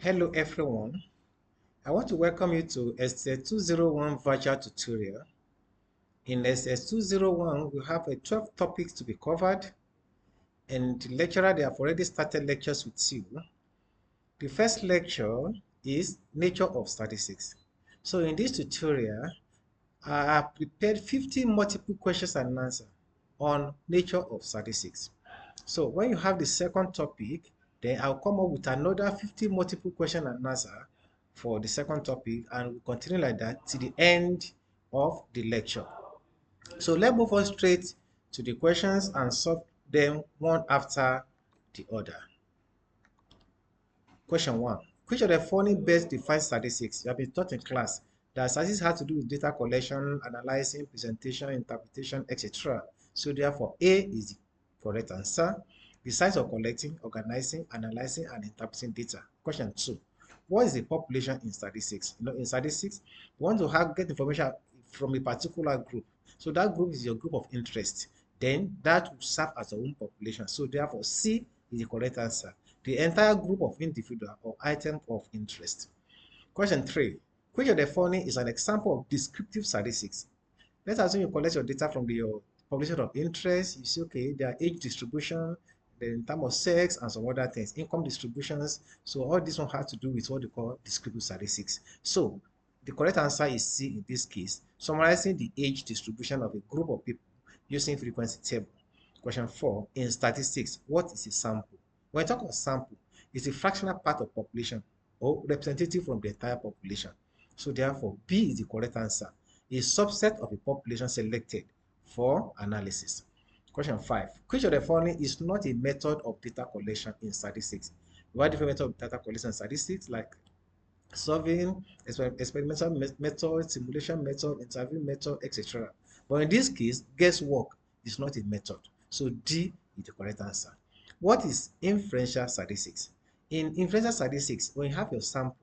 Hello everyone, I want to welcome you to STS 201 virtual tutorial. In STS 201, we have 12 topics to be covered, and the lecturer, they have already started lectures with you. The first lecture is Nature of Statistics. So in this tutorial, I have prepared 50 multiple questions and answers on nature of statistics. So when you have the second topic, then I'll come up with another 50 multiple question and answer for the second topic, and we'll continue like that till the end of the lecture. So let's move on straight to the questions and solve them one after the other. Question 1. Which of the following best defines statistics? You have been taught in class that statistics has to do with data collection, analyzing, presentation, interpretation, etc. So therefore, A is the correct answer. The science of collecting, organizing, analyzing, and interpreting data. Question 2. What is the population in statistics? In statistics, you want to get information from a particular group. So that group is your group of interest. Then that will serve as your own population. So therefore, C is the correct answer. The entire group of individual or item of interest. Question 3. Which of the following is an example of descriptive statistics? Let's assume you collect your data from your population of interest. You see, okay, their age distribution, then in terms of sex and some other things, income distributions. So all this one has to do with what they call descriptive statistics. So the correct answer is C in this case, summarizing the age distribution of a group of people using frequency table. Question 4. In statistics, what is a sample? When we talk about sample, it's a fractional part of population or representative from the entire population. So therefore, B is the correct answer, a subset of a population selected for analysis. Question 5. Which of the following is not a method of data collection in statistics? We have different methods of data collection in statistics like solving, experimental method, simulation method, interview method, etc. But in this case, guesswork is not a method. So D is the correct answer. What is inferential statistics? In inferential statistics, when you have your sample,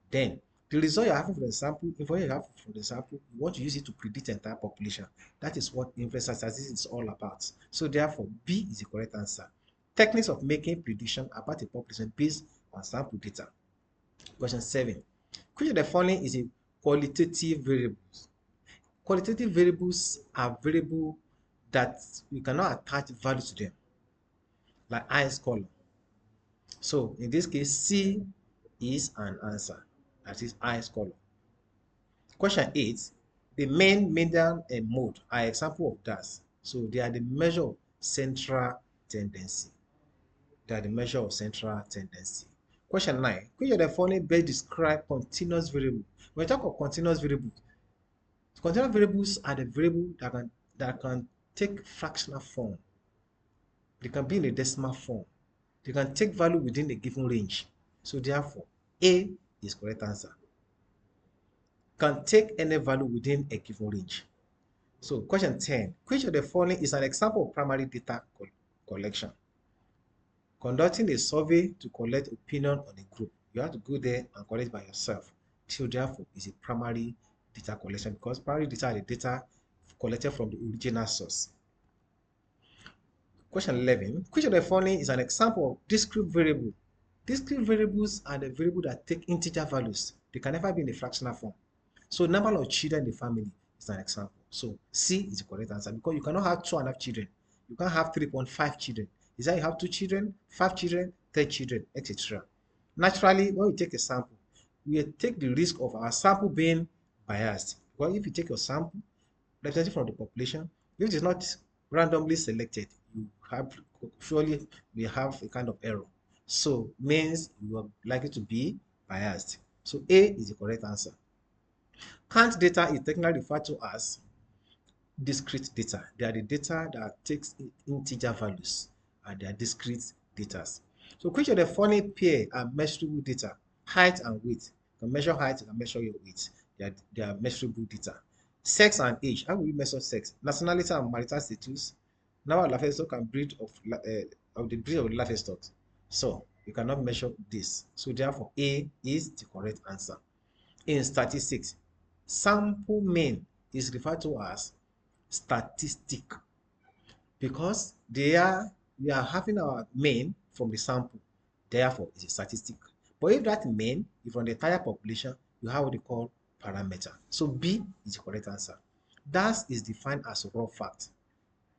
then the result you're having from the sample, information you have from the sample, you want to use it to predict the entire population. That is what inferential statistics is all about. So therefore, B is the correct answer. Techniques of making prediction about a population based on sample data. Question 7. Which of the following is a qualitative variables? Qualitative variables are variables that you cannot attach value to them, like ice color. So in this case, C is an answer. That is ice color. Question 8. The main, median, and mode are example of that. So they are the measure of central tendency. They are the measure of central tendency. Question 9. Which of the following best describe continuous variable? When we talk about continuous variables are the variables that can take fractional form. They can be in a decimal form. They can take value within a given range. So therefore, A is correct answer. Can take any value within a given range. So question 10. Which of the following is an example of primary data collection? Conducting a survey to collect opinion on a group. You have to go there and collect by yourself. So therefore, is a primary data collection because primary data are the data collected from the original source. Question 11. Which of the following is an example of discrete variable? Discrete variables are the variables that take integer values. They can never be in a fractional form. So number of children in the family is an example. So C is the correct answer because you cannot have 2.5 children. You can't have 3.5 children. Is that you have 2 children, 5 children, 10 children, etc. Naturally, when we take a sample, we take the risk of our sample being biased. Because if you take your sample represented from the population, if it is not randomly selected, you have surely we have a kind of error. So means you are likely to be biased. So A is the correct answer. Count data is technically referred to as discrete data. They are the data that takes integer values and they are discrete data. So which of the following pair are measurable data? Height and weight. You can measure height, you can measure your weight. They are measurable data. Sex and age. How will we measure sex? Nationality and marital status. Now livestock can breed of the breed of livestock. So you cannot measure this. So therefore A is the correct answer. In statistics, sample mean is referred to as statistic because we are having our mean from the sample, therefore it's a statistic. But if that mean, if on the entire population, you have what they call parameter. So B is the correct answer. That is defined as raw fact.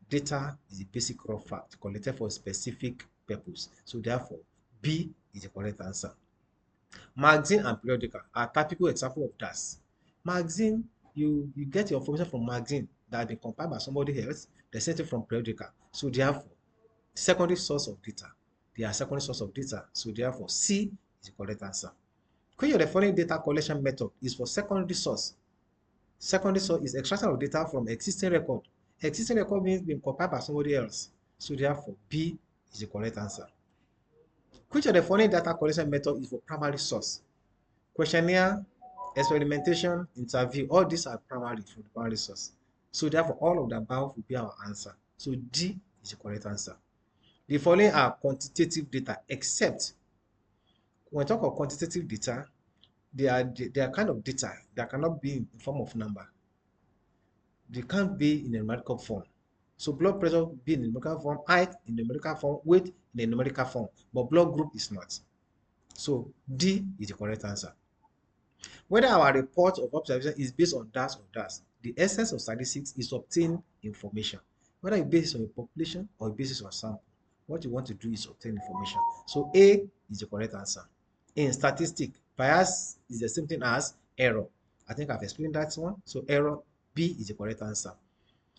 Data is the basic raw fact collected for a specific purpose. So therefore, B is the correct answer. Magazine and periodical are typical example of that. Magazine, you get your information from magazine that has been compiled by somebody else, they sent it from periodical. So therefore, secondary source of data. They are secondary source of data. So therefore, C is the correct answer. Which of the following data collection method is for secondary source? Secondary source is extraction of data from existing record. Existing record means being compiled by somebody else. So therefore, B is the correct answer. Which of the following data collection method is for primary source? Questionnaire, experimentation, interview, all these are primary from the primary source. So therefore, all of the above will be our answer. So D is the correct answer. The following are quantitative data, except when we talk of quantitative data, they are kind of data that cannot be in form of number. They can't be in a numerical form. So blood pressure be in a numerical form, height in a numerical form, weight in a numerical form, but blood group is not. So D is the correct answer. Whether our report of observation is based on that or that, the essence of statistics is to obtain information. Whether you base it on a population or you base it on a sample, what you want to do is obtain information. So A is the correct answer. In statistics, bias is the same thing as error. I think I've explained that one. So error, B is the correct answer.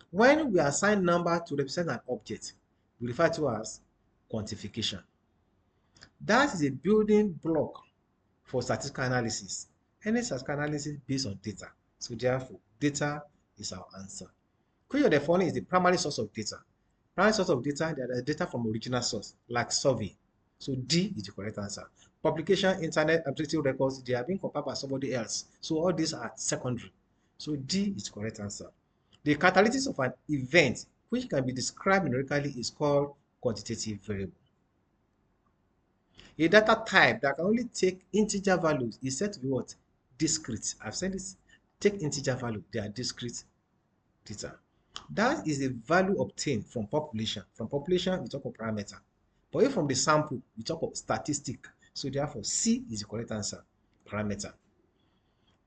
When we assign number to represent an object, we refer to as quantification. That is a building block for statistical analysis. Any statistical analysis based on data. So therefore, data is our answer. Which of the following is the primary source of data? Primary source of data, there is data from original source, like survey. So D is the correct answer. Publication, internet, administrative records, they are being compiled by somebody else. So all these are secondary. So D is the correct answer. The characteristics of an event, which can be described numerically, is called quantitative variable. A data type that can only take integer values is said to be what? Discrete. I've said this. Take integer value. They are discrete data. That is the value obtained from population. From population, we talk of parameter. But if from the sample, we talk of statistic. So therefore, C is the correct answer. Parameter.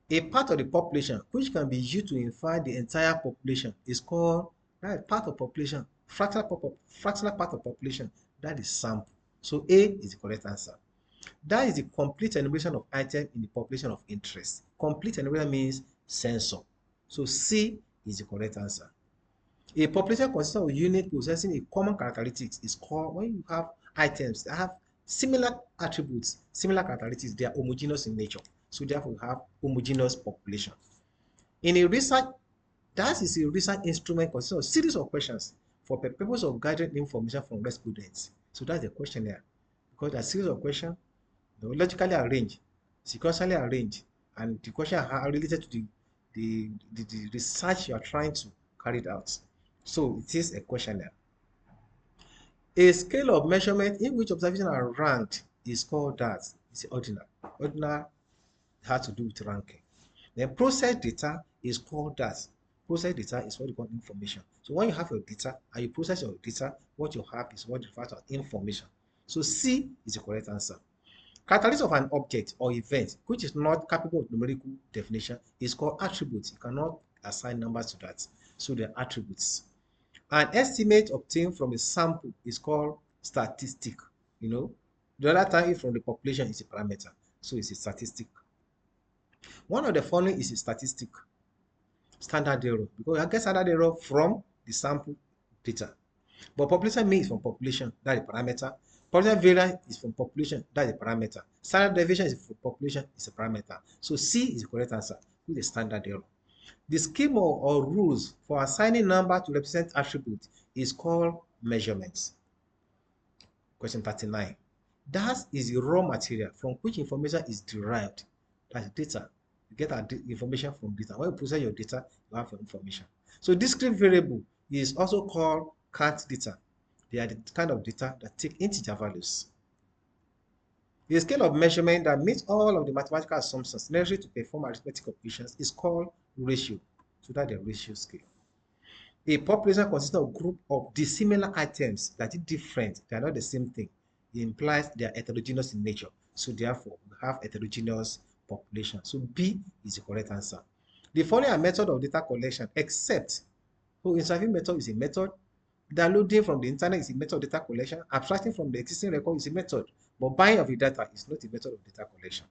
A part of the population which can be used to infer the entire population is called part of population, fractional part of population. That is sample. So A is the correct answer. That is the complete enumeration of items in the population of interest. Complete enumeration means census. So C is the correct answer. A population consists of units possessing a common characteristics is called, when you have items that have similar attributes, similar characteristics, they are homogeneous in nature. So therefore, we have homogeneous population. In a research, that is a research instrument consisting of a series of questions for the purpose of gathering information from respondents. So that's the questionnaire. Because there are a series of questions, logically arranged, sequentially arranged, and the questions are related to the research you are trying to carry out. So it is a questionnaire. A scale of measurement in which observations are ranked is called that. It's ordinal. Ordinal has to do with ranking. Then process data is called that. Process data is what you call information. So when you have your data and you process your data, what you have is what you refer to as information. So C is the correct answer. Characteristics of an object or event which is not capable of numerical definition is called attributes. You cannot assign numbers to that. So they are attributes. An estimate obtained from a sample is called statistic. The other time from the population is a parameter. So it's a statistic. One of the following is a statistic. Standard error. Because I get standard error from the sample data. But population mean is from population, that's the parameter. Population variance is from population, that's the parameter. Standard deviation is from population, is a parameter. So C is the correct answer with the standard error. The scheme or rules for assigning number to represent attribute is called measurements. Question 39. That is the raw material from which information is derived. That's data. You get our information from data. When you process your data, you have your information. So discrete variable is also called count data. They are the kind of data that take integer values. The scale of measurement that meets all of the mathematical assumptions necessary to perform arithmetic operations is called ratio. So that's the ratio scale. A population consists of a group of dissimilar items that are different, they are not the same thing, implies they are heterogeneous in nature. So therefore, we have heterogeneous population. So B is the correct answer. The following are method of data collection, except interview method is a method, downloading from the internet is a method of data collection, abstracting from the existing record is a method, but buying of the data is not a method of data collection.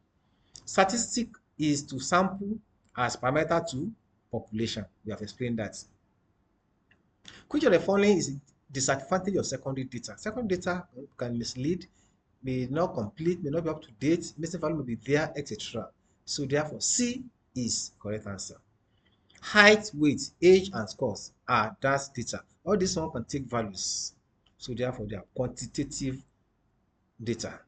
Statistic is to sample as parameter to population. We have explained that. Which of the following is disadvantage of secondary data? Secondary data can mislead, may not complete, may not be up to date, missing value may be there, etc. So therefore, C is correct answer. Height, weight, age, and scores are DAS data. All these one can take values. So therefore, they are quantitative data.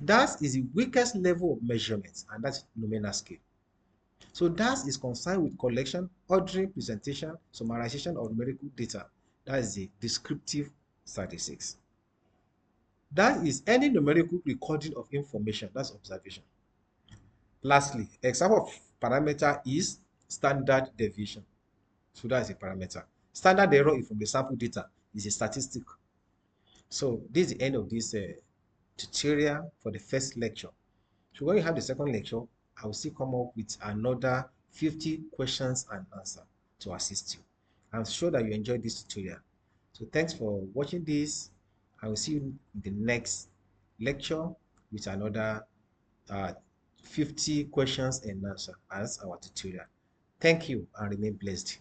DAS is the weakest level of measurement, and that's nominal scale. So DAS is concerned with collection, ordering, presentation, summarization of numerical data. That is the descriptive statistics. That is any numerical recording of information. That's observation. Lastly, example of parameter is standard deviation. So that is a parameter. Standard error from the sample data is a statistic. So this is the end of this tutorial for the first lecture. So when you have the second lecture, I will still come up with another 50 questions and answer to assist you. I'm sure that you enjoyed this tutorial. So thanks for watching this. I will see you in the next lecture with another 50 questions and answer as our tutorial. Thank you and remain blessed.